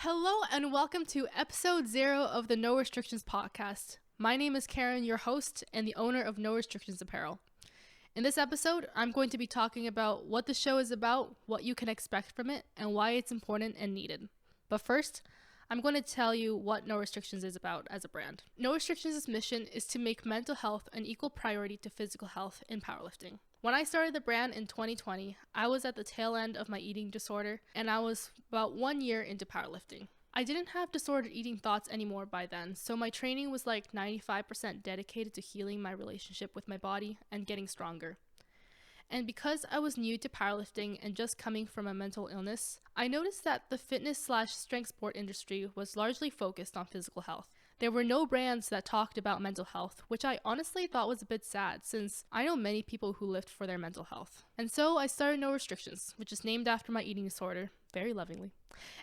Hello and welcome to episode 0 of the No Restrictions podcast. My name is Karen, your host and the owner of No Restrictions Apparel. In this episode, I'm going to be talking about what the show is about, what you can expect from it, and why it's important and needed. But first, I'm going to tell you what No Restrictions is about as a brand. No Restrictions' mission is to make mental health an equal priority to physical health in powerlifting. When I started the brand in 2020, I was at the tail end of my eating disorder, and I was about 1 year into powerlifting. I didn't have disordered eating thoughts anymore by then, so my training was like 95% dedicated to healing my relationship with my body and getting stronger. And because I was new to powerlifting and just coming from a mental illness, I noticed that the fitness/strength sport industry was largely focused on physical health. There were no brands that talked about mental health, which I honestly thought was a bit sad since I know many people who lift for their mental health. And so I started No Restrictions, which is named after my eating disorder, very lovingly,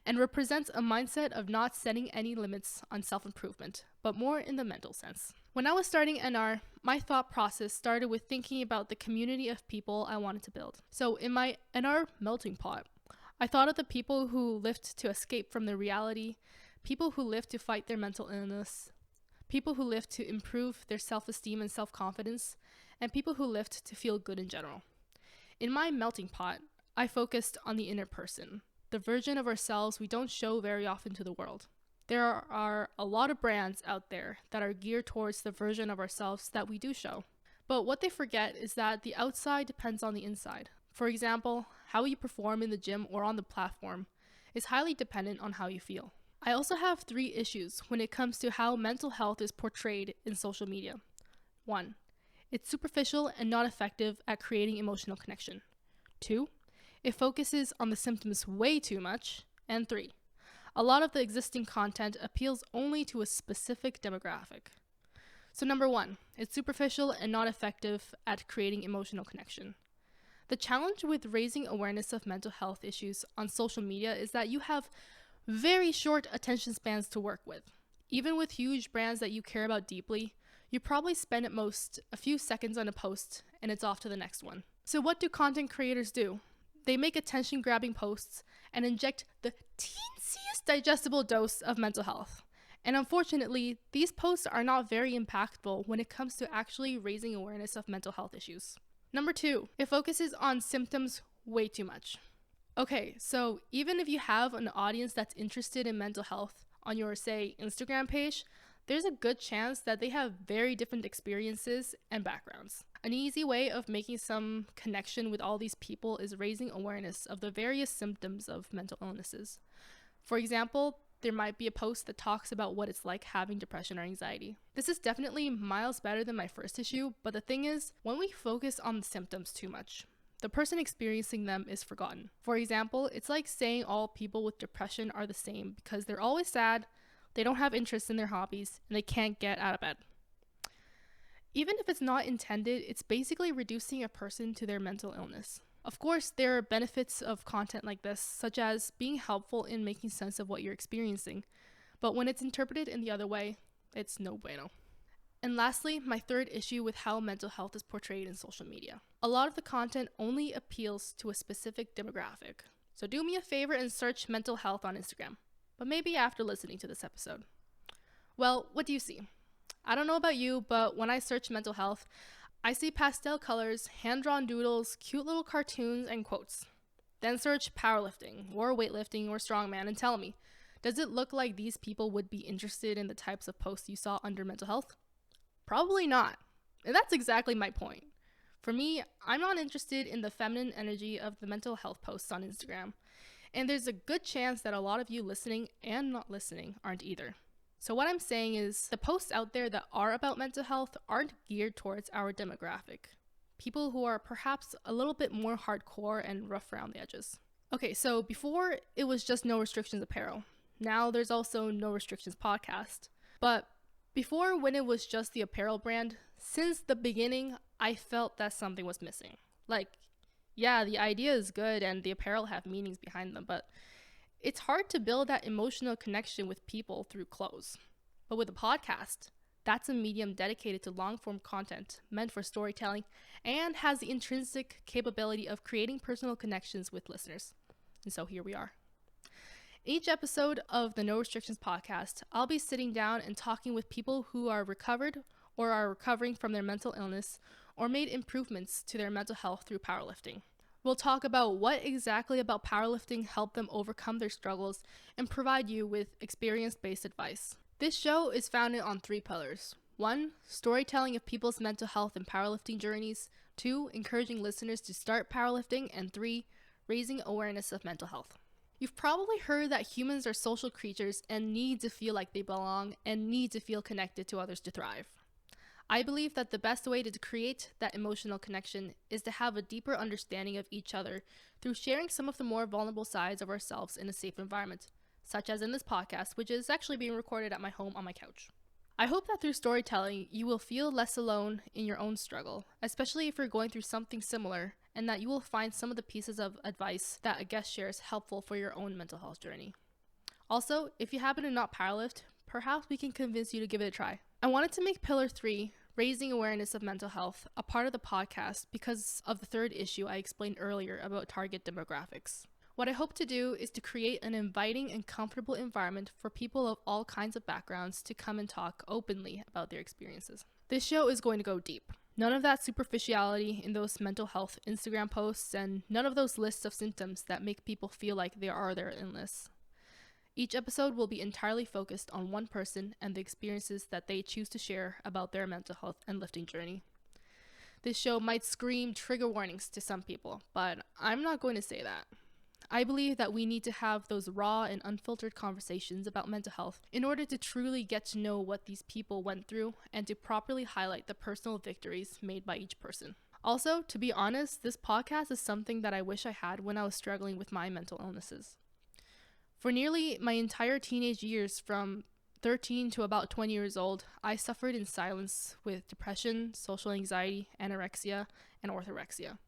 and represents a mindset of not setting any limits on self-improvement, but more in the mental sense. When I was starting NR, my thought process started with thinking about the community of people I wanted to build. So in my NR melting pot, I thought of the people who lift to escape from their reality, people who live to fight their mental illness, people who live to improve their self-esteem and self-confidence, and people who lift to feel good in general. In my melting pot, I focused on the inner person, the version of ourselves we don't show very often to the world. There are a lot of brands out there that are geared towards the version of ourselves that we do show. But what they forget is that the outside depends on the inside. For example, how you perform in the gym or on the platform is highly dependent on how you feel. I also have 3 issues when it comes to how mental health is portrayed in social media. 1. It's superficial and not effective at creating emotional connection. 2. It focuses on the symptoms way too much. And 3. A lot of the existing content appeals only to a specific demographic. So number 1, it's superficial and not effective at creating emotional connection. The challenge with raising awareness of mental health issues on social media is that you have very short attention spans to work with. Even with huge brands that you care about deeply, you probably spend at most a few seconds on a post and it's off to the next one. So what do content creators do? They make attention-grabbing posts and inject the teensiest digestible dose of mental health. And unfortunately, these posts are not very impactful when it comes to actually raising awareness of mental health issues. Number 2, it focuses on symptoms way too much. Okay, so even if you have an audience that's interested in mental health on your, say, Instagram page, there's a good chance that they have very different experiences and backgrounds. An easy way of making some connection with all these people is raising awareness of the various symptoms of mental illnesses. For example, there might be a post that talks about what it's like having depression or anxiety. This is definitely miles better than my first issue, but the thing is, when we focus on the symptoms too much, the person experiencing them is forgotten. For example, it's like saying all people with depression are the same because they're always sad, they don't have interest in their hobbies, and they can't get out of bed. Even if it's not intended, it's basically reducing a person to their mental illness. Of course, there are benefits of content like this, such as being helpful in making sense of what you're experiencing, but when it's interpreted in the other way, it's no bueno. And lastly, my 3rd issue with how mental health is portrayed in social media. A lot of the content only appeals to a specific demographic. So do me a favor and search mental health on Instagram, but maybe after listening to this episode. Well, what do you see? I don't know about you, but when I search mental health, I see pastel colors, hand-drawn doodles, cute little cartoons, and quotes. Then search powerlifting, or weightlifting, or strongman, and tell me, does it look like these people would be interested in the types of posts you saw under mental health? Probably not. And that's exactly my point. For me, I'm not interested in the feminine energy of the mental health posts on Instagram. And there's a good chance that a lot of you listening and not listening aren't either. So what I'm saying is, the posts out there that are about mental health aren't geared towards our demographic. People who are perhaps a little bit more hardcore and rough around the edges. Okay, so before it was just No Restrictions Apparel. Now there's also No Restrictions Podcast. But before, when it was just the apparel brand, since the beginning, I felt that something was missing. Like, yeah, the idea is good and the apparel have meanings behind them, but it's hard to build that emotional connection with people through clothes. But with a podcast, that's a medium dedicated to long-form content, meant for storytelling, and has the intrinsic capability of creating personal connections with listeners. And so here we are. Each episode of the No Restrictions podcast, I'll be sitting down and talking with people who are recovered or are recovering from their mental illness or made improvements to their mental health through powerlifting. We'll talk about what exactly about powerlifting helped them overcome their struggles and provide you with experience-based advice. This show is founded on 3 pillars. 1, storytelling of people's mental health and powerlifting journeys. 2, encouraging listeners to start powerlifting. And 3, raising awareness of mental health. You've probably heard that humans are social creatures and need to feel like they belong and need to feel connected to others to thrive. I believe that the best way to create that emotional connection is to have a deeper understanding of each other through sharing some of the more vulnerable sides of ourselves in a safe environment, such as in this podcast, which is actually being recorded at my home on my couch. I hope that through storytelling, you will feel less alone in your own struggle, especially if you're going through something similar, and that you will find some of the pieces of advice that a guest shares helpful for your own mental health journey. Also, if you happen to not powerlift, perhaps we can convince you to give it a try. I wanted to make Pillar 3, raising awareness of mental health, a part of the podcast because of the 3rd issue I explained earlier about target demographics. What I hope to do is to create an inviting and comfortable environment for people of all kinds of backgrounds to come and talk openly about their experiences. This show is going to go deep. None of that superficiality in those mental health Instagram posts and none of those lists of symptoms that make people feel like they are their illness. Each episode will be entirely focused on one person and the experiences that they choose to share about their mental health and lifting journey. This show might scream trigger warnings to some people, but I'm not going to say that. I believe that we need to have those raw and unfiltered conversations about mental health in order to truly get to know what these people went through and to properly highlight the personal victories made by each person. Also, to be honest, this podcast is something that I wish I had when I was struggling with my mental illnesses. For nearly my entire teenage years, from 13 to about 20 years old, I suffered in silence with depression, social anxiety, anorexia, and orthorexia.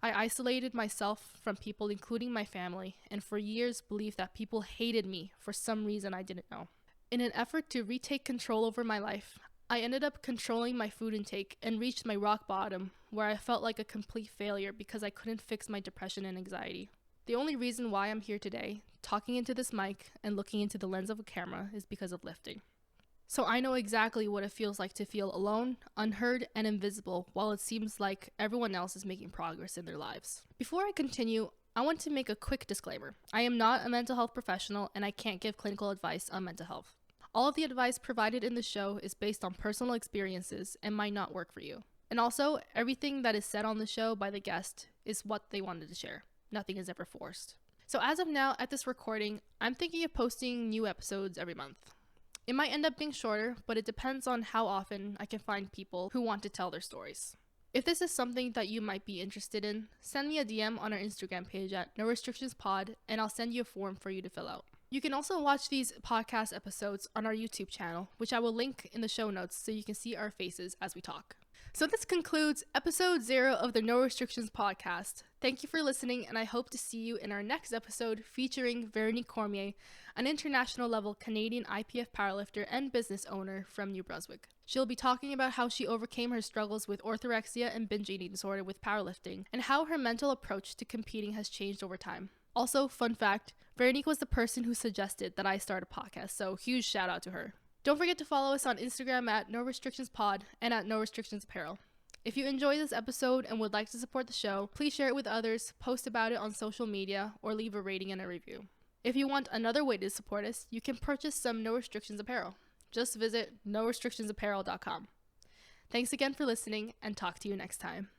I isolated myself from people, including my family, and for years believed that people hated me for some reason I didn't know. In an effort to retake control over my life, I ended up controlling my food intake and reached my rock bottom, where I felt like a complete failure because I couldn't fix my depression and anxiety. The only reason why I'm here today, talking into this mic and looking into the lens of a camera, is because of lifting. So I know exactly what it feels like to feel alone, unheard, and invisible while it seems like everyone else is making progress in their lives. Before I continue, I want to make a quick disclaimer. I am not a mental health professional and I can't give clinical advice on mental health. All of the advice provided in the show is based on personal experiences and might not work for you. And also, everything that is said on the show by the guest is what they wanted to share. Nothing is ever forced. So as of now, at this recording, I'm thinking of posting new episodes every month. It might end up being shorter, but it depends on how often I can find people who want to tell their stories. If this is something that you might be interested in, send me a DM on our Instagram page at No Restrictions Pod, and I'll send you a form for you to fill out. You can also watch these podcast episodes on our YouTube channel, which I will link in the show notes so you can see our faces as we talk. So this concludes episode 0 of the No Restrictions podcast. Thank you for listening, and I hope to see you in our next episode featuring Veronique Cormier, an international level Canadian IPF powerlifter and business owner from New Brunswick. She'll be talking about how she overcame her struggles with orthorexia and binge eating disorder with powerlifting, and how her mental approach to competing has changed over time. Also, fun fact, Veronique was the person who suggested that I start a podcast, so huge shout out to her. Don't forget to follow us on Instagram at No Restrictions Pod and at No Restrictions Apparel. If you enjoyed this episode and would like to support the show, please share it with others, post about it on social media, or leave a rating and a review. If you want another way to support us, you can purchase some No Restrictions apparel. Just visit norestrictionsapparel.com. Thanks again for listening, and talk to you next time.